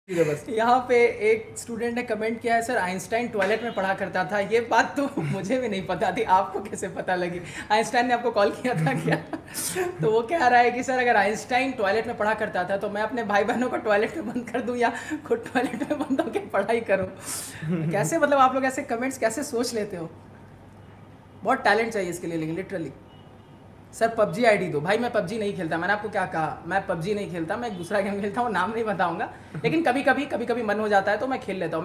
बस यहाँ पे एक स्टूडेंट ने कमेंट किया है, सर आइंस्टाइन टॉयलेट में पढ़ा करता था। ये बात तो मुझे भी नहीं पता थी, आपको कैसे पता लगी? आइंस्टाइन ने आपको कॉल किया था क्या? तो वो कह रहा है कि सर अगर आइंस्टाइन टॉयलेट में पढ़ा करता था तो मैं अपने भाई बहनों को टॉयलेट में बंद कर दूं या खुद टॉयलेट में बंद होकर पढ़ाई करूं? कैसे, मतलब आप लोग ऐसे कमेंट्स कैसे सोच लेते हो? बहुत टैलेंट चाहिए इसके लिए, लेकिन लिटरली। सर पबजी आईडी दो। भाई मैं पबजी नहीं खेलता, मैंने आपको क्या कहा? मैं पबजी नहीं खेलता, मैं एक दूसरा गेम खेलता हूँ, नाम नहीं बताऊंगा। लेकिन कभी कभी मन हो जाता है तो मैं खेल लेता हूँ।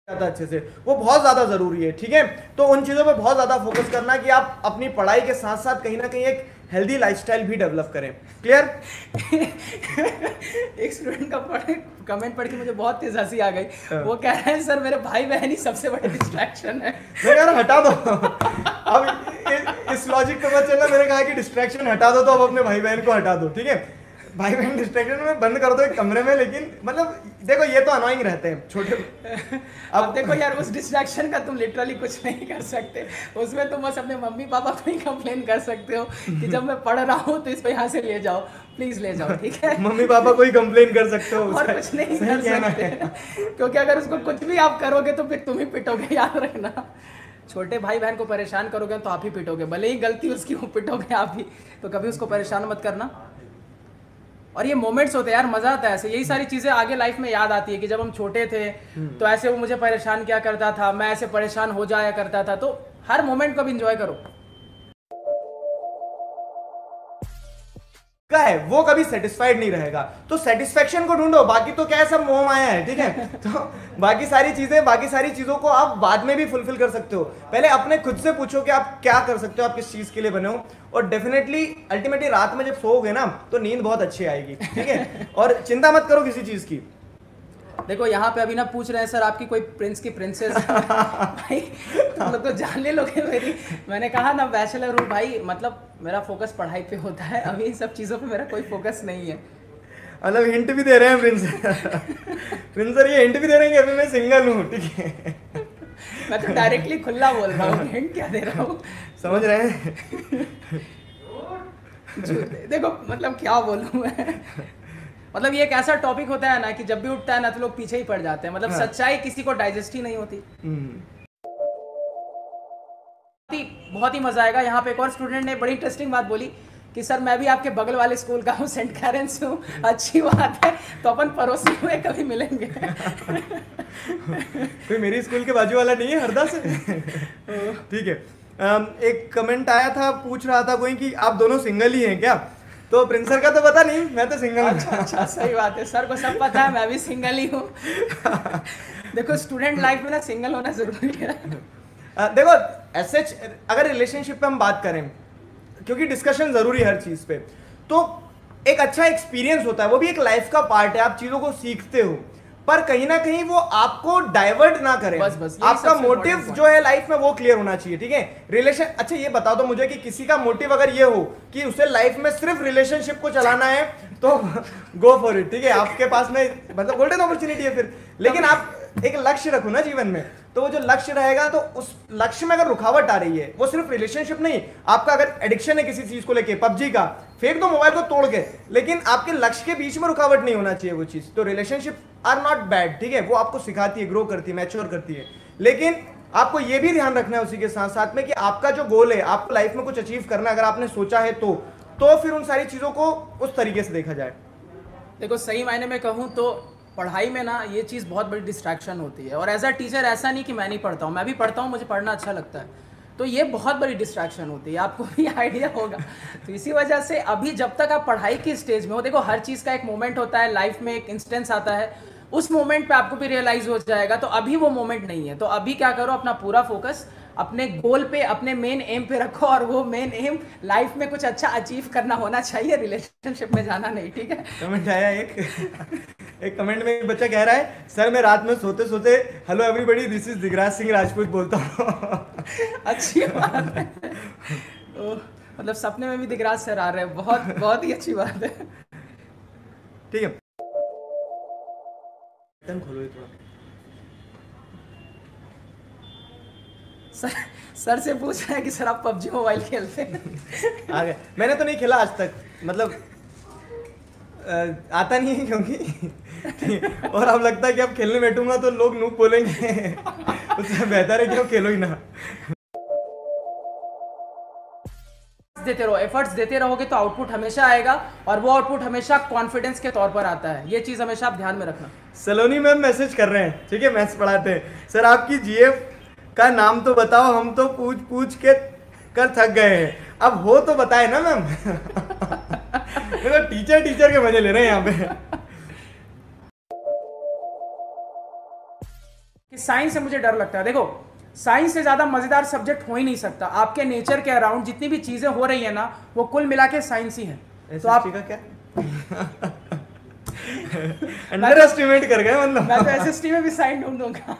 ज्यादा अच्छे से, वो बहुत ज्यादा जरूरी है। ठीक है, तो उन चीजों पे बहुत ज्यादा फोकस करना कि आप अपनी पढ़ाई के साथ साथ कहीं ना कहीं एक हेल्दी लाइफस्टाइल भी डेवलप करें। क्लियर? एक स्टूडेंट का कमेंट पढ़ के मुझे बहुत तेज हंसी आ गई। वो कह रहे हैं सर मेरे भाई बहन ही सबसे बड़े डिस्ट्रैक्शन है। मैं यार हटा दो। अब इस लॉजिक पे मत चलना। मैंने कहा कि डिस्ट्रैक्शन हटा दो, तो अब अपने भाई बहन को हटा दो। ठीक है, भाई बहन डिस्ट्रैक्शन में बंद कर दो एक कमरे में। लेकिन मतलब देखो, ये तो अनोइंग रहते हैं छोटे। अब देखो यार, उस डिस्ट्रैक्शन का तुम लिटरली कुछ नहीं कर सकते। उसमें तुम बस अपने मम्मी पापा को ही कंप्लेन कर सकते हो कि जब मैं पढ़ रहा हूँ तो इसको यहाँ से ले जाओ, प्लीज ले जाओ। ठीक है, मम्मी पापा को ही कंप्लेन कर सकते हो, और कुछ नहीं कर सकते। क्योंकि अगर उसको कुछ भी आप करोगे तो फिर तुम ही पिटोगे, याद रखना। छोटे भाई बहन को परेशान करोगे तो आप ही पिटोगे, भले ही गलती उसकी हो, पिटोगे आप ही। तो कभी उसको परेशान मत करना। और ये मोमेंट्स होते हैं यार, मजा आता है ऐसे। यही सारी चीजें आगे लाइफ में याद आती है कि जब हम छोटे थे तो ऐसे वो मुझे परेशान किया करता था, मैं ऐसे परेशान हो जाया करता था। तो हर मोमेंट को भी इंजॉय करो। का है वो कभी सेटिस्फाइड नहीं रहेगा, तो सेटिस्फेक्शन को ढूंढो। बाकी तो क्या है, सब मोह माया है। ठीक है, तो बाकी सारी चीजों को आप बाद में भी फुलफिल कर सकते हो। पहले अपने खुद से पूछो कि आप क्या कर सकते हो, आप किस चीज के लिए बने हो। और डेफिनेटली अल्टीमेटली रात में जब सोओगे ना तो नींद बहुत अच्छी आएगी। ठीक है, और चिंता मत करो किसी चीज की। देखो यहाँ पे अभी ना पूछ रहे हैं सर आपकी कोई प्रिंस की प्रिंसेस। भाई तुम लोग तो जान ले लोगे मेरी। मैंने कहा ना बैचलर हूँ भाई, मतलब मेरा फोकस पढ़ाई पे होता है। अभी इन सब चीज़ों पे मेरा कोई फोकस नहीं है। मतलब हिंट भी दे रहे हैं प्रिंस। प्रिंस सर ये हिंट भी दे रहे हैं कि अभी मैं सिंगल हूँ। ठीक है, मैं तो डायरेक्टली खुला बोल रहा हूँ, हिंट क्या दे रहा हूँ? समझ रहे हैं? देखो मतलब क्या बोलूँ मैं। मतलब ये एक ऐसा टॉपिक होता है ना कि जब भी उठता है ना तो लोग पीछे ही पड़ जाते हैं। मतलब हाँ। सच्चाई किसी को डाइजेस्ट ही नहीं होती। बहुत ही मजा आएगा। यहाँ पे एक और स्टूडेंट ने बड़ी इंटरेस्टिंग बात बोली कि सर मैं भी आपके बगल वाले स्कूल का हूँ, सेंट कैरेंस हूँ। अच्छी बात है, तो अपन पड़ोसी हुए कभी मिलेंगे। कोई मेरी स्कूल के बाजू वाला नहीं है, हरदा से। ठीक है, एक कमेंट आया था, पूछ रहा था कोई कि आप दोनों सिंगल ही हैं क्या? तो प्रिंस सर का तो पता नहीं, मैं तो सिंगल हूँ। अच्छा, सही बात है। सर को सब पता है, मैं भी सिंगल ही हूँ। देखो स्टूडेंट लाइफ में ना सिंगल होना जरूरी है। देखो ऐसे अगर रिलेशनशिप पे हम बात करें, क्योंकि डिस्कशन जरूरी है हर चीज पे, तो एक अच्छा एक्सपीरियंस होता है, वो भी एक लाइफ का पार्ट है। आप चीजों को सीखते हो, पर कहीं ना कहीं वो आपको डाइवर्ट ना करे। बस आपका मोटिव जो है लाइफ में वो क्लियर होना चाहिए। ठीक है, रिलेशन, अच्छा ये बता दो मुझे कि किसी का मोटिव अगर ये हो कि उसे लाइफ में सिर्फ रिलेशनशिप को चलाना है तो गो फॉर इट। ठीक है, आपके पास में मतलब गोल्डन अपॉर्चुनिटी है फिर। लेकिन आप एक लक्ष्य रखो ना जीवन में, तो वो जो लक्ष्य रहेगा, तो उस लक्ष्य में अगर रुकावट आ रही है, वो सिर्फ रिलेशनशिप नहीं, आपका अगर एडिक्शन है किसी चीज को लेके, पबजी का, फेंक दो मोबाइल को तोड़ के, लेकिन आपके लक्ष्य के बीच में रुकावट नहीं होना चाहिए वो चीज। तो रिलेशनशिप आर नॉट बैड। ठीक है, वो आपको सिखाती है, ग्रो करती है, मैच्योर करती है। लेकिन आपको ये भी ध्यान रखना है उसी के साथ साथ में कि आपका जो गोल है, आपको लाइफ में कुछ अचीव करना है, अगर आपने सोचा है तो फिर उन सारी चीजों को उस तरीके से देखा जाए। देखो सही मायने में कहूँ तो पढ़ाई में ना ये चीज़ बहुत बड़ी डिस्ट्रैक्शन होती है। और एज अ टीचर ऐसा नहीं कि मैं नहीं पढ़ता हूँ, मैं भी पढ़ता हूँ, मुझे पढ़ना अच्छा लगता है। तो ये बहुत बड़ी डिस्ट्रैक्शन होती है, आपको भी आइडिया होगा। तो इसी वजह से अभी जब तक आप पढ़ाई की स्टेज में हो, देखो हर चीज़ का एक मोमेंट होता है लाइफ में, एक इंस्टेंस आता है, उस मोमेंट पे आपको भी रियलाइज हो जाएगा। तो अभी वो मोमेंट नहीं है, तो अभी क्या करो, अपना पूरा फोकस अपने गोल पे, अपने मेन एम पे रखो। और वो मेन एम लाइफ में कुछ अच्छा अचीव करना होना चाहिए, रिलेशनशिप में जाना नहीं। ठीक है, कमेंट आया एक कमेंट में एक बच्चा कह रहा है, सर मैं रात में सोते सोते hello everybody this is Digraj Singh Rajput बोलता हूँ। अच्छी बात है। मतलब सपने में भी दिगराज सर आ रहे हैं, बहुत बहुत ही अच्छी बात है। ठीक है, खोलो ये थोड़ा। सर से पूछ रहे हैं कि सर आप पबजी मोबाइल खेलते हैं? आ गए, मैंने तो नहीं खेला आज तक। मतलब आता नहीं है क्योंकि और अब लगता है कि अब खेलने बैठूंगा तो लोग नूब बोलेंगे उससे बेहतर है कि अब खेलो ही ना। देते रहो, एफर्ट्स देते रहोगे तो आउटपुट हमेशा आएगा, और वो आउटपुट हमेशा कॉन्फिडेंस के तौर पर आता है। ये चीज हमेशा आप ध्यान में रखना। सलोनी मैम मैसेज कर रहे हैं, ठीक है, मैथ्स पढ़ाते हैं, सर आपकी जीएफ का नाम तो बताओ, हम तो पूछ पूछ के कर थक गए हैं, अब हो तो बताए ना मैम। देखो टीचर के मजे ले रहे हैं यहाँ पे। कि साइंस से मुझे डर लगता है। देखो साइंस से ज्यादा मजेदार सब्जेक्ट हो ही नहीं सकता। आपके नेचर के अराउंड जितनी भी चीजें हो रही है ना, वो कुल मिला के साइंस ही है। तो आप का क्या अंडर एस्टिमेट कर गए मतलब। मैं तो एसएसटी में भी साइन ढूंढ दूंगा।